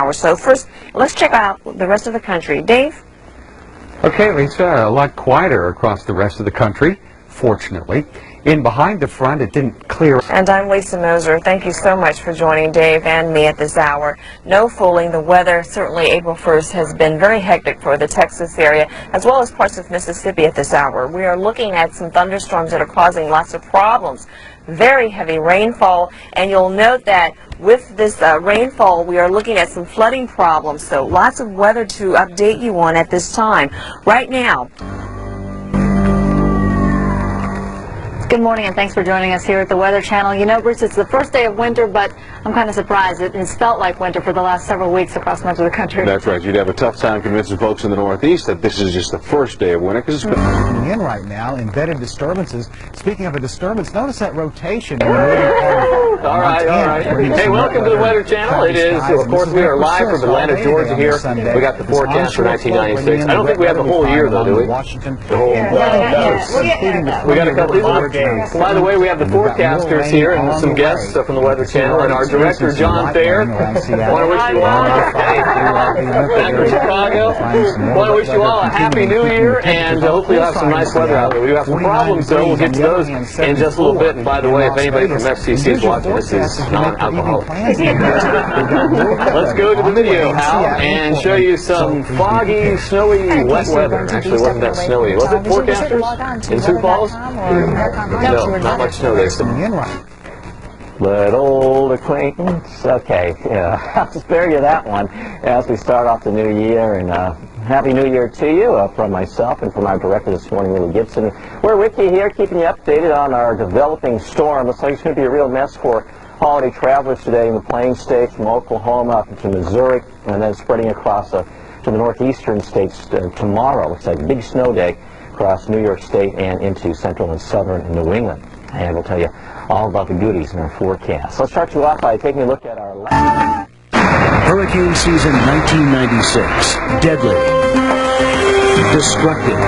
hour. So first, let's check out the rest of the country. Dave? Okay, Lisa, a lot quieter across the rest of the country, fortunately. In behind the front, it didn't clear. And I'm Lisa Moser. Thank you so much for joining Dave and me at this hour. No fooling, the weather, certainly April 1st, has been very hectic for the Texas area, as well as parts of Mississippi at this hour. We are looking at some thunderstorms that are causing lots of problems. Very heavy rainfall, and you'll note that with this rainfall, we are looking at some flooding problems. So lots of weather to update you on at this time. Right now, good morning, and thanks for joining us here at the Weather Channel. You know, Bruce, it's the first day of winter, but I'm kind of surprised. It has felt like winter for the last several weeks across much of the country. That's right. You'd have a tough time convincing folks in the Northeast that this is just the first day of winter, because it's been in right now, embedded disturbances. Speaking of a disturbance, notice that rotation in the northern part of all right. Hey, welcome to the Weather Channel. It is, of course, we are live from Atlanta, Georgia here. We got the forecast for 1996. I don't think we have the whole year, though, do we? The whole, we got a couple of days. By the way, we have the forecasters here and some guests from the Weather Channel, and our director, John Thayer. Want to wish you all, back from Chicago, want to wish you all a happy new year, and hopefully you'll have some nice weather out there. We have some problems, though. We'll get to those in just a little bit. And by the way, if anybody from FCC is watching, this is non-alcoholic. Let's go to the video, Hal, and show you some foggy, snowy, wet weather. Actually, it wasn't that snowy. Was it, forecasters? In Sioux Falls? No, not much snow there. But old acquaintance. Okay, yeah, I'll spare you that one as we start off the new year. And Happy New Year to you from myself and from our director this morning, Willie Gibson. We're with you here, keeping you updated on our developing storm. Looks like it's going to be a real mess for holiday travelers today in the Plain States, from Oklahoma up to Missouri, and then spreading across to the northeastern states tomorrow. Looks like a big snow day across New York State and into central and southern New England. And we'll tell you all about the goodies in our forecast. Let's start you off by taking a look at our last Hurricane season 1996. Deadly, destructive,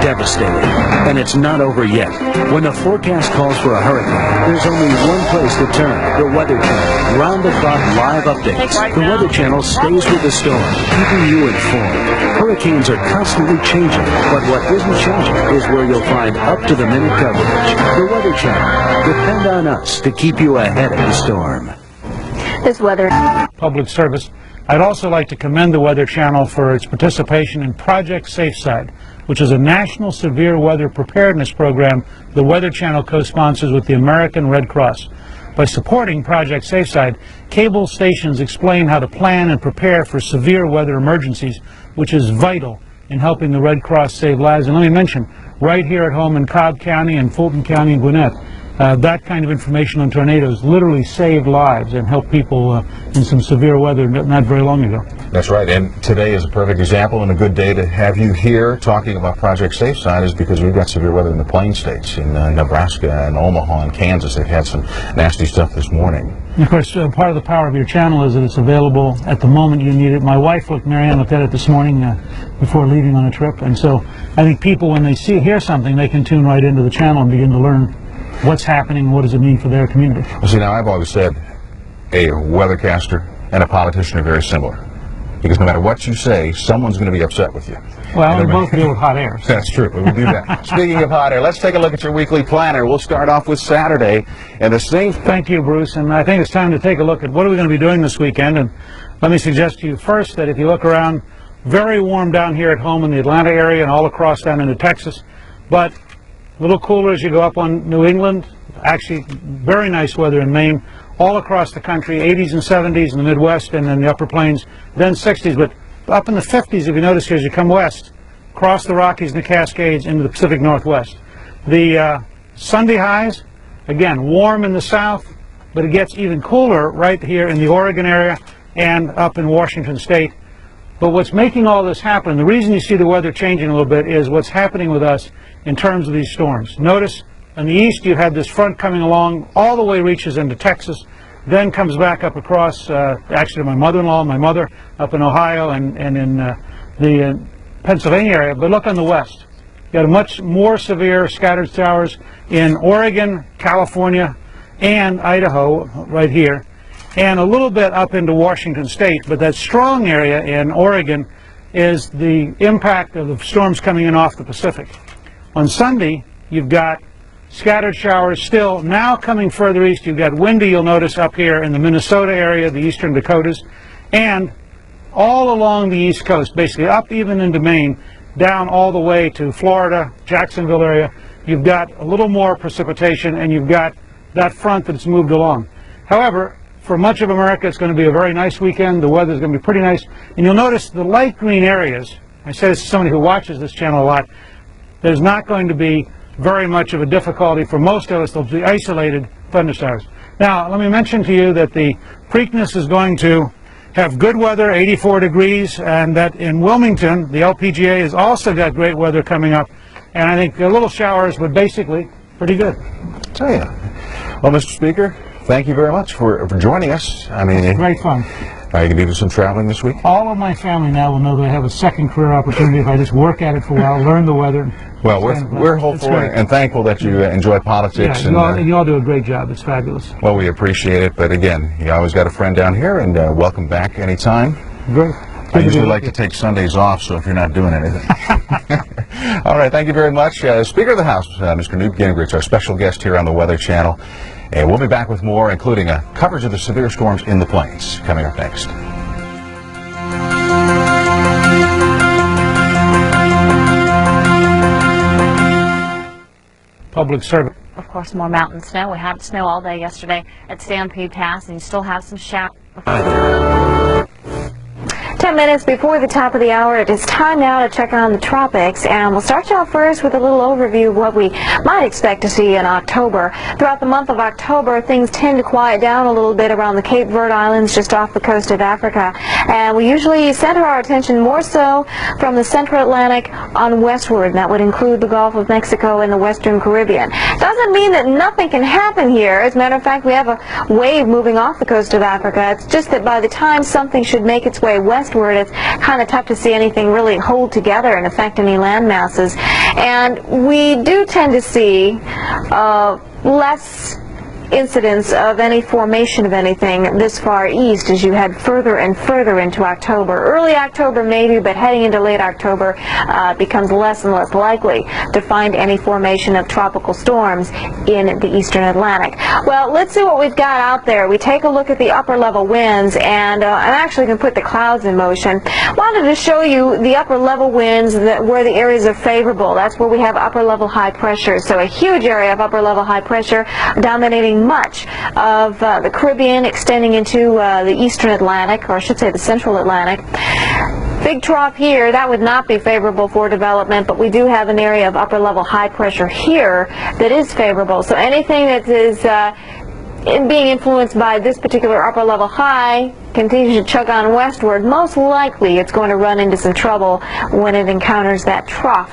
devastating. And it's not over yet. When the forecast calls for a hurricane, there's only one place to turn: the Weather Channel. Round-the-clock live updates. The Weather Channel stays with the storm, keeping you informed. Hurricanes are constantly changing, but what isn't changing is where you'll find up-to-the-minute coverage. The Weather Channel. Depend on us to keep you ahead of the storm. This weather public service. I'd also like to commend the Weather Channel for its participation in Project SafeSide, which is a national severe weather preparedness program the Weather Channel co-sponsors with the American Red Cross. By supporting Project SafeSide, cable stations explain how to plan and prepare for severe weather emergencies, which is vital in helping the Red Cross save lives. And let me mention, right here at home in Cobb County and Fulton County and Gwinnett, that kind of information on tornadoes literally saved lives and helped people in some severe weather not very long ago. That's right, and today is a perfect example and a good day to have you here talking about Project SafeSide, is because we've got severe weather in the Plain States, in Nebraska and Omaha and Kansas. They've had some nasty stuff this morning. And of course, part of the power of your channel is that it's available at the moment you need it. My wife, Marianne, looked at it this morning before leaving on a trip, and so I think people, when they hear something, they can tune right into the channel and begin to learn what's happening, what does it mean for their community. Well, see, now I've always said a weathercaster and a politician are very similar, because no matter what you say, someone's going to be upset with you. Well, we both deal with hot air. So. That's true. We'll do that. Speaking of hot air, let's take a look at your weekly planner. We'll start off with Saturday, and the same. Thank you, Bruce. And I think it's time to take a look at what are we going to be doing this weekend. And let me suggest to you first that if you look around, very warm down here at home in the Atlanta area and all across down into Texas, but a little cooler as you go up on New England. Actually, very nice weather in Maine. All across the country, 80s and 70s in the Midwest and in the upper plains, then 60s. But up in the 50s, if you notice here, as you come west, across the Rockies and the Cascades into the Pacific Northwest. The Sunday highs, again, warm in the south, but it gets even cooler right here in the Oregon area and up in Washington State. But what's making all this happen, the reason you see the weather changing a little bit, is what's happening with us in terms of these storms. Notice on the east you have this front coming along, all the way reaches into Texas, then comes back up across, actually to my mother-in-law, my mother, up in Ohio and in the Pennsylvania area. But look on the west. You got a much more severe scattered showers in Oregon, California, and Idaho right here. and a little bit up into Washington State, but that strong area in Oregon is the impact of the storms coming in off the Pacific. On Sunday, you've got scattered showers still. Now coming further east, you've got windy, you'll notice up here in the Minnesota area, the eastern Dakotas, and all along the East Coast, basically up even into Maine, down all the way to Florida, Jacksonville area. You've got a little more precipitation, and you've got that front that's moved along. However, for much of America, it's going to be a very nice weekend. The weather's going to be pretty nice. And you'll notice the light green areas, I say this to somebody who watches this channel a lot, there's not going to be very much of a difficulty for most of us. There'll be isolated thunderstorms. Now, let me mention to you that the Preakness is going to have good weather, 84 degrees, and that in Wilmington, the LPGA has also got great weather coming up. And I think the little showers would basically pretty good. Tell you. Well, Mr. Speaker, thank you very much for joining us. I mean, Great fun. Are you going to do some traveling this week? All of my family now will know that I have a second career opportunity if I just work at it for a while, learn the weather. Well, we're hopeful and thankful that you enjoy politics. Yeah, and you all do a great job. It's fabulous. Well, we appreciate it. But again, you always got a friend down here, and welcome back anytime. Great. I usually like to take Sundays off, so if you're not doing anything. All right, thank you very much. Speaker of the House, Mr. Newt Gingrich, our special guest here on the Weather Channel. And we'll be back with more, including a coverage of the severe storms in the plains, coming up next. Public service. Of course, more mountain snow. We had snow all day yesterday at Stampede Pass, and you still have some showers. 10 minutes before the top of the hour, it is time now to check on the tropics, and we'll start you off first with a little overview of what we might expect to see in October. Throughout the month of October, things tend to quiet down a little bit around the Cape Verde Islands just off the coast of Africa, and we usually center our attention more so from the central Atlantic on westward, and that would include the Gulf of Mexico and the western Caribbean. Doesn't mean that nothing can happen here. As a matter of fact, we have a wave moving off the coast of Africa. It's just that by the time something should make its way westward, it's kind of tough to see anything really hold together and affect any land masses. And we do tend to see less incidence of any formation of anything this far east as you head further and further into October. Early October maybe, but heading into late October becomes less and less likely to find any formation of tropical storms in the eastern Atlantic. Well, let's see what we've got out there. We take a look at the upper level winds, and I'm actually going to put the clouds in motion. Wanted to show you the upper level winds where the areas are favorable. That's where we have upper level high pressure. So a huge area of upper level high pressure dominating much of the Caribbean, extending into the eastern Atlantic, or I should say the central Atlantic. Big trough here, that would not be favorable for development, but we do have an area of upper level high pressure here that is favorable. So anything that is being influenced by this particular upper level high continues to chug on westward, most likely it's going to run into some trouble when it encounters that trough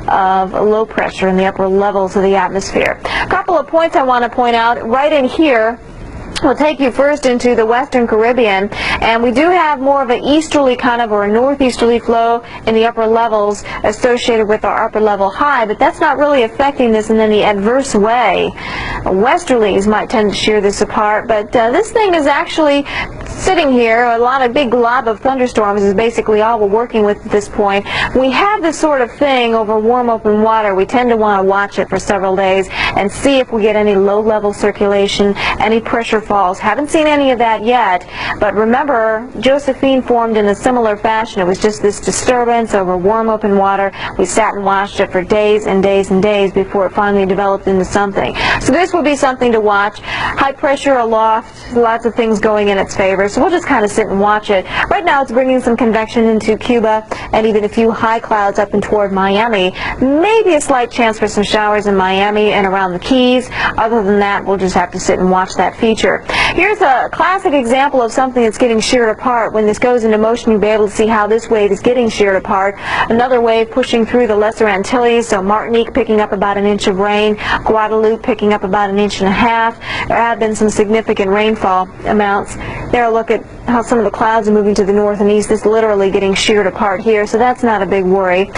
of low pressure in the upper levels of the atmosphere. A couple of points I want to point out. Right in here, we'll take you first into the western Caribbean, and we do have more of an easterly kind of, or a northeasterly flow in the upper levels associated with our upper level high, but that's not really affecting this in any adverse way. Westerlies might tend to shear this apart, but this thing is actually sitting here. A lot of big glob of thunderstorms is basically all we're working with at this point. We have this sort of thing over warm open water. We tend to want to watch it for several days and see if we get any low-level circulation, any pressure falls. Haven't seen any of that yet, but remember, Josephine formed in a similar fashion. It was just this disturbance over warm open water. We sat and watched it for days and days and days before it finally developed into something. So this will be something to watch. High pressure aloft, lots of things going in its favor, so we'll just kind of sit and watch it. Right now it's bringing some convection into Cuba and even a few high clouds up and toward Miami. Maybe a slight chance for some showers in Miami and around the Keys. Other than that, we'll just have to sit and watch that feature. Here's a classic example of something that's getting sheared apart. When this goes into motion, you'll be able to see how this wave is getting sheared apart. Another wave pushing through the Lesser Antilles, so Martinique picking up about an inch of rain, Guadeloupe picking up about an inch and a half. There have been some significant rainfall amounts. There, look at how some of the clouds are moving to the north and east. This literally getting sheared apart here, so that's not a big worry.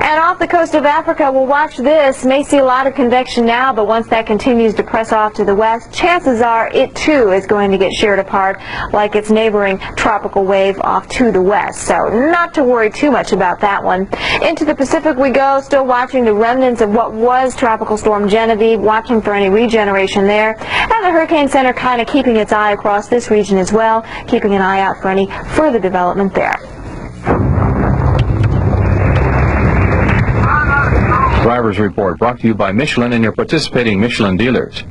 And off the coast of Africa, we'll watch this. May see a lot of convection now, but once that continues to press off to the west, chances are it too is going to get sheared apart like its neighboring tropical wave off to the west. So not to worry too much about that one. Into the Pacific we go, still watching the remnants of what was Tropical Storm Genevieve, watching for any regeneration there. And the Hurricane Center kind of keeping its eye across this region as well, keeping an eye out for any further development there. Driver's Report brought to you by Michelin and your participating Michelin dealers.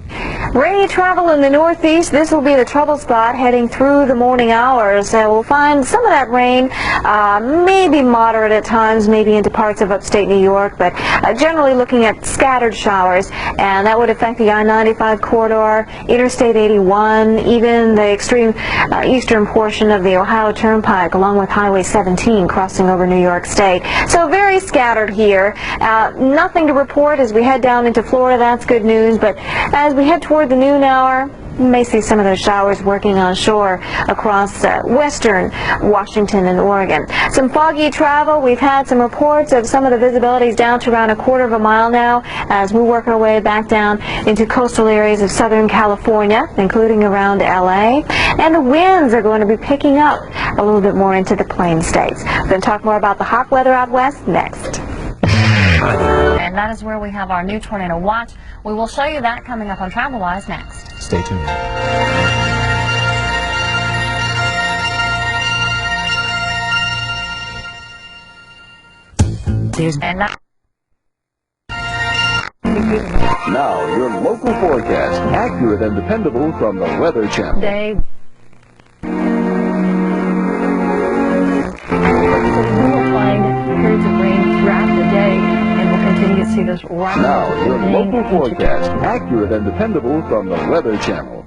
Rainy travel in the northeast. This will be the trouble spot heading through the morning hours. We'll find some of that rain, maybe moderate at times, maybe into parts of upstate New York, but generally looking at scattered showers, and that would affect the I-95 corridor, Interstate 81, even the extreme eastern portion of the Ohio Turnpike, along with Highway 17 crossing over New York State. So very scattered here. Nothing to report as we head down into Florida. That's good news, but as we head toward the noon hour, you may see some of those showers working on shore across western Washington and Oregon. Some foggy travel. We've had some reports of some of the visibilities down to around a quarter of a mile now as we work our way back down into coastal areas of Southern California, including around LA. And the winds are going to be picking up a little bit more into the plain states. We're going to talk more about the hot weather out west next. And that is where we have our new tornado watch. We will show you that coming up on TravelWise next. Stay tuned. Now, your local forecast, accurate and dependable from the Weather Channel. Day. Periods of rain throughout the day, and we'll continue to see this right now. Your local forecast, accurate and dependable from the Weather Channel.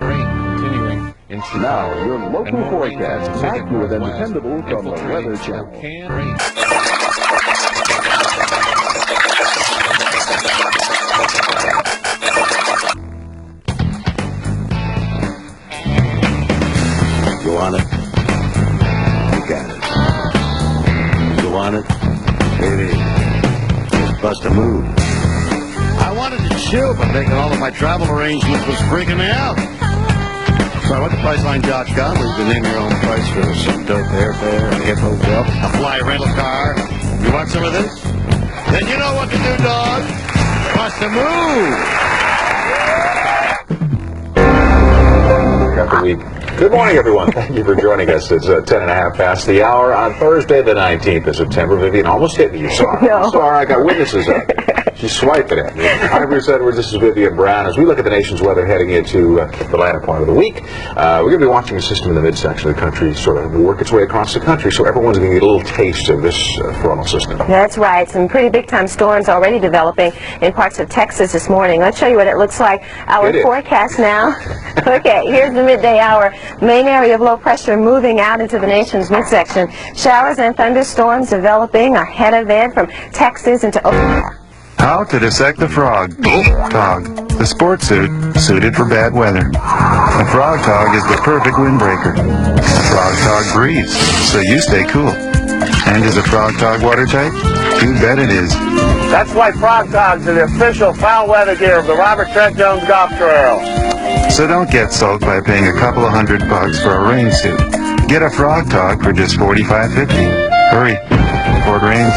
Rain continuing into now. Your local forecast, accurate and dependable from the Weather Channel. You want it? You got it. You want it? Baby, bust a move. I wanted to chill, but making all of my travel arrangements was freaking me out. So I went to Priceline.com, where you can name your own price for some dope airfare, a hip hotel, a fly rental car. You want some of this? Then you know what to do, dog. Bust a move. Got the week. Good morning, everyone. Thank you for joining us. It's 10:30 past the hour on Thursday, the 19th of September. Vivian almost hit me. You saw her. No. You saw her. I got witnesses of it. She's swiping at me. I'm Bruce Edwards. This is Vivian Brown. As we look at the nation's weather heading into the latter part of the week, we're going to be watching a system in the midsection of the country sort of work its way across the country, so everyone's going to get a little taste of this frontal system. That's right. Some pretty big-time storms already developing in parts of Texas this morning. Let's show you what it looks like. Our forecast now. Okay, here's the midday hour. Main area of low pressure moving out into the nation's midsection. Showers and thunderstorms developing ahead of it from Texas into Oklahoma. How to dissect the frog. Tog, the sports suit suited for bad weather. A frog tog is the perfect windbreaker. A frog tog breathes, so you stay cool. And is a frog tog watertight? You bet it is. That's why frog togs are the official foul weather gear of the Robert Trent Jones Golf Trail. So don't get soaked by paying a couple of $100 for a rain suit. Get a frog tog for just $45.50. Hurry, before it rains.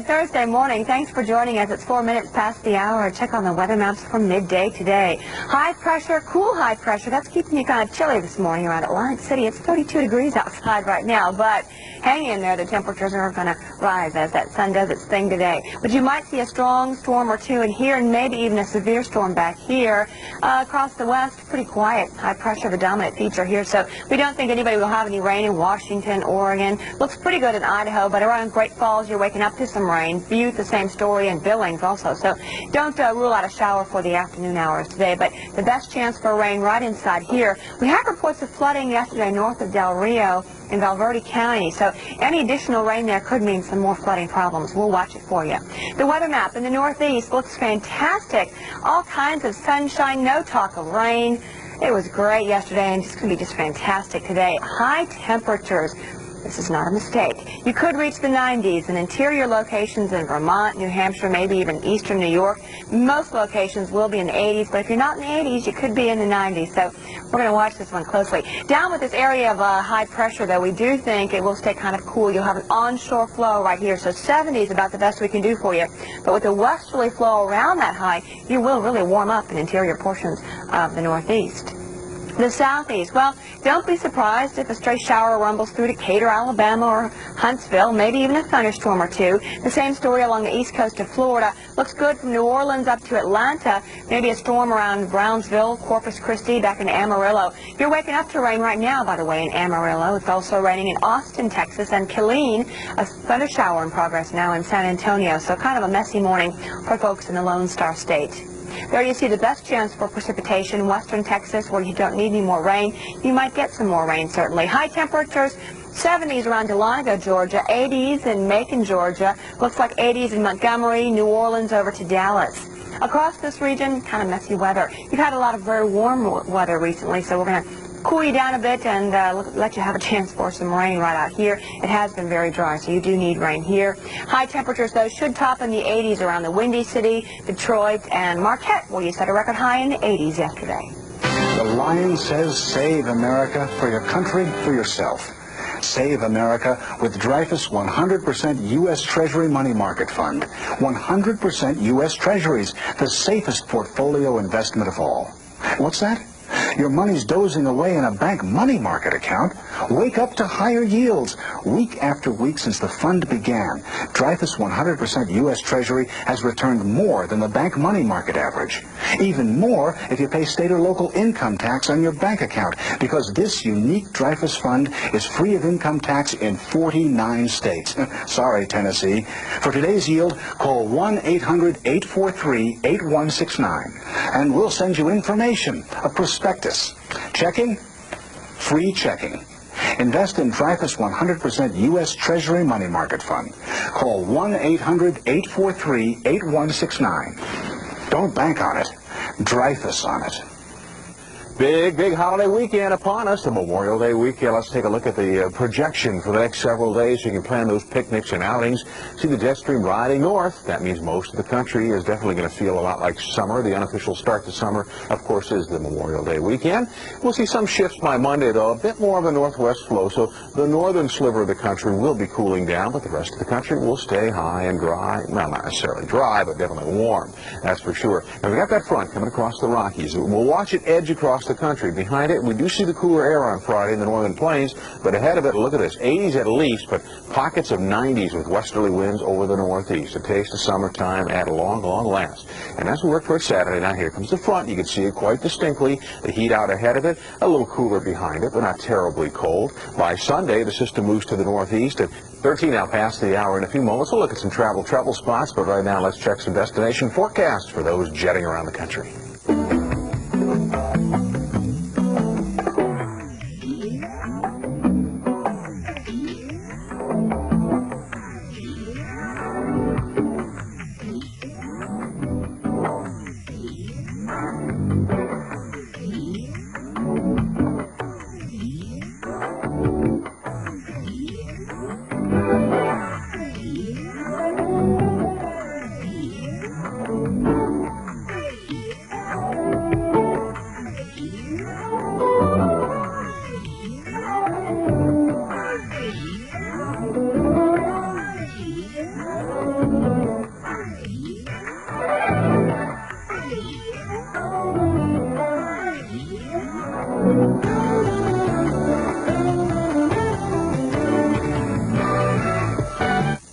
Thursday morning. Thanks for joining us. It's 4 minutes past the hour. Check on the weather maps for midday today. High pressure, cool high pressure. That's keeping you kind of chilly this morning around Atlantic City. It's 32 degrees outside right now, but hang in there. The temperatures are going to rise as that sun does its thing today. But you might see a strong storm or two in here and maybe even a severe storm back here. Across the west, pretty quiet. High pressure, the dominant feature here. So we don't think anybody will have any rain in Washington, Oregon. Looks pretty good in Idaho, but around Great Falls, you're waking up to into some rain. Butte, the same story, and Billings also. So don't rule out a shower for the afternoon hours today, but the best chance for rain right inside here. We have reports of flooding yesterday north of Del Rio in Valverde County, so any additional rain there could mean some more flooding problems. We'll watch it for you. The weather map in the northeast looks fantastic. All kinds of sunshine, no talk of rain. It was great yesterday and it's going to be just fantastic today. High temperatures. This is not a mistake. You could reach the 90s in interior locations in Vermont, New Hampshire, maybe even eastern New York. Most locations will be in the 80s, but if you're not in the 80s, you could be in the 90s. So we're going to watch this one closely. Down with this area of high pressure, though, we do think it will stay kind of cool. You'll have an onshore flow right here, so 70 is about the best we can do for you. But with the westerly flow around that high, you will really warm up in interior portions of the northeast. The southeast, well, don't be surprised if a stray shower rumbles through Decatur, Alabama, or Huntsville, maybe even a thunderstorm or two. The same story along the east coast of Florida. Looks good from New Orleans up to Atlanta. Maybe a storm around Brownsville, Corpus Christi, back in Amarillo. You're waking up to rain right now, by the way, in Amarillo. It's also raining in Austin, Texas, and Killeen. A thunder shower in progress now in San Antonio. So kind of a messy morning for folks in the Lone Star State. There you see the best chance for precipitation, western Texas, where you don't need any more rain. You might get some more rain, certainly. High temperatures, 70s around Dahlonega, Georgia, 80s in Macon, Georgia. Looks like 80s in Montgomery, New Orleans, over to Dallas. Across this region, kind of messy weather. You've had a lot of very warm weather recently, so we're going to cool you down a bit and let you have a chance for some rain right out here. It has been very dry, so you do need rain here. High temperatures, though, should top in the 80s around the Windy City, Detroit, and Marquette, where you set a record high in the 80s yesterday. The Lion says save America for your country, for yourself. Save America with Dreyfus 100% U.S. Treasury Money Market Fund. 100% U.S. Treasuries, the safest portfolio investment of all. What's that? Your money's dozing away in a bank money market account. Wake up to higher yields. Week after week since the fund began, Dreyfus 100% U.S. Treasury has returned more than the bank money market average. Even more if you pay state or local income tax on your bank account, because this unique Dreyfus fund is free of income tax in 49 states. Sorry, Tennessee. For today's yield, call 1-800-843-8169, and we'll send you information, a prospectus. Checking? Free checking. Invest in Dreyfus 100% U.S. Treasury Money Market Fund. Call 1-800-843-8169. Don't bank on it. Dreyfus on it. Big holiday weekend upon us, the Memorial Day weekend. Let's take a look at the projection for the next several days so you can plan those picnics and outings. See the jet stream riding north. That means most of the country is definitely going to feel a lot like summer. The unofficial start to summer, of course, is the Memorial Day weekend. We'll see some shifts by Monday, though, a bit more of a northwest flow, so the northern sliver of the country will be cooling down, but the rest of the country will stay high and dry. Well, not necessarily dry, but definitely warm. That's for sure. Now, we got that front coming across the Rockies. We'll watch it edge across the country. Behind it, we do see the cooler air on Friday in the northern plains, but ahead of it, look at this, 80s at least, but pockets of 90s with westerly winds over the northeast. A taste of summertime at long last. And as we work towards Saturday, now here comes the front. You can see it quite distinctly. The heat out ahead of it, a little cooler behind it, but not terribly cold. By Sunday, the system moves to the northeast at 13 now past the hour. In a few moments, we'll look at some travel spots, but right now, let's check some destination forecasts for those jetting around the country.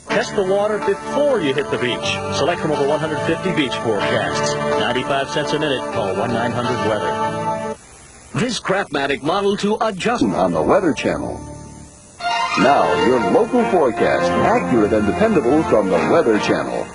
Test the water before you hit the beach. Select from over 150 beach forecasts. 95 cents a minute. Call 1-900-WEATHER. This Craftmatic model to adjust on the Weather Channel. Now, your local forecast, accurate and dependable from the Weather Channel.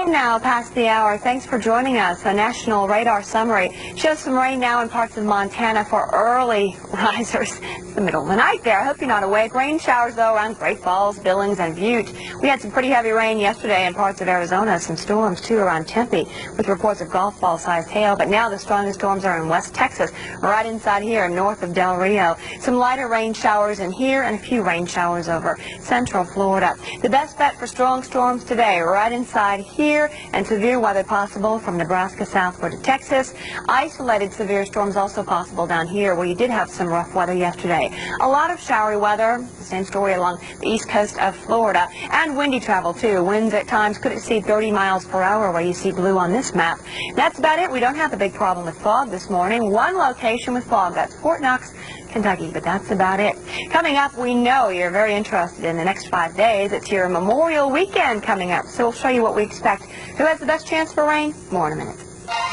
Now past the hour. Thanks for joining us. A national radar summary shows some rain now in parts of Montana for early risers. It's the middle of the night there. I hope you're not awake. Rain showers, though, around Great Falls, Billings, and Butte. We had some pretty heavy rain yesterday in parts of Arizona. Some storms, too, around Tempe, with reports of golf ball-sized hail. But now the strongest storms are in West Texas, right inside here, north of Del Rio. Some lighter rain showers in here and a few rain showers over central Florida. The best bet for strong storms today, right inside here, and severe weather possible from Nebraska southward to Texas. Isolated severe storms also possible down here, where you did have some rough weather yesterday. A lot of showery weather, the same story along the east coast of Florida, and windy travel too. Winds at times could exceed 30 miles per hour, where you see blue on this map. That's about it. We don't have the big problem with fog this morning. One location with fog, that's Fort Knox, Kentucky, but that's about it. Coming up, we know you're very interested in the next 5 days. It's your Memorial Weekend coming up, so we'll show you what we expect. Who has the best chance for rain? More in a minute.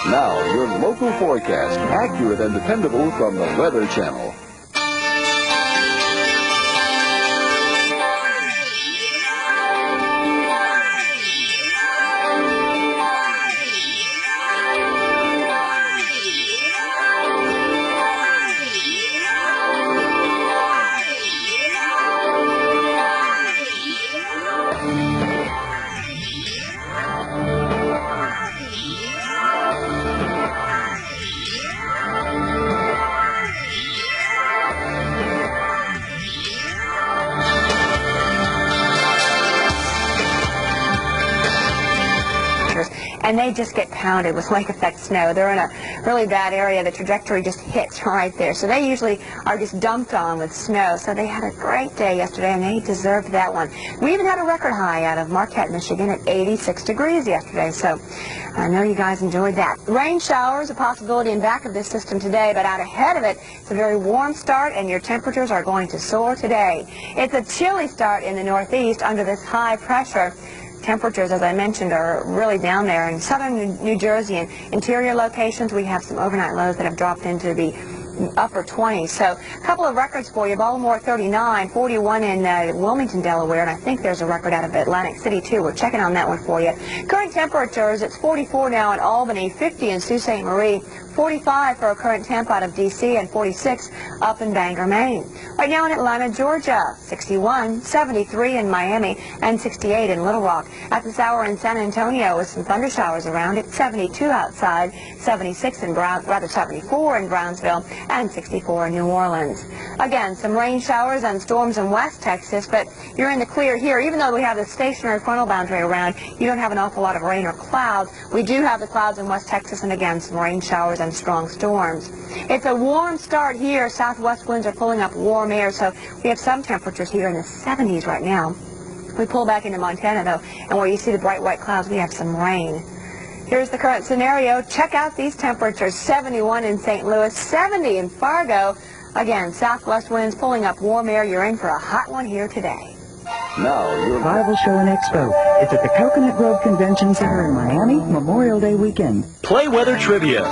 Now, your local forecast, accurate and dependable from the Weather Channel. And they just get pounded with lake effect snow. They're in a really bad area. The trajectory just hits right there. So they usually are just dumped on with snow. So they had a great day yesterday, and they deserved that one. We even had a record high out of Marquette, Michigan at 86 degrees yesterday. So I know you guys enjoyed that. Rain showers, a possibility in back of this system today, but out ahead of it, it's a very warm start, and your temperatures are going to soar today. It's a chilly start in the northeast under this high pressure. Temperatures, as I mentioned, are really down there. In southern New Jersey and interior locations, we have some overnight lows that have dropped into the upper 20s. So a couple of records for you. Baltimore 39, 41 in Wilmington, Delaware, and I think there's a record out of Atlantic City too. We're checking on that one for you. Current temperatures, it's 44 now in Albany, 50 in Sault Ste. Marie, 45 for a current temp out of D.C., and 46 up in Bangor, Maine. Right now in Atlanta, Georgia, 61, 73 in Miami, and 68 in Little Rock. At this hour in San Antonio with some thunder showers around it, 72 outside, 76 in 74 in Brownsville, and 64 in New Orleans. Again, some rain showers and storms in West Texas, but you're in the clear here. Even though we have the stationary frontal boundary around, you don't have an awful lot of rain or clouds. We do have the clouds in West Texas, and again, some rain showers and strong storms. It's a warm start here. Southwest winds are pulling up warm air, so we have some temperatures here in the 70s right now. We pull back into Montana, though, and where you see the bright white clouds, we have some rain. Here's the current scenario. Check out these temperatures. 71 in St. Louis, 70 in Fargo. Again, southwest winds pulling up warm air. You're in for a hot one here today. Now, your Bible Show and Expo. It's at the Coconut Grove Convention Center in Miami, Memorial Day weekend. Play weather trivia.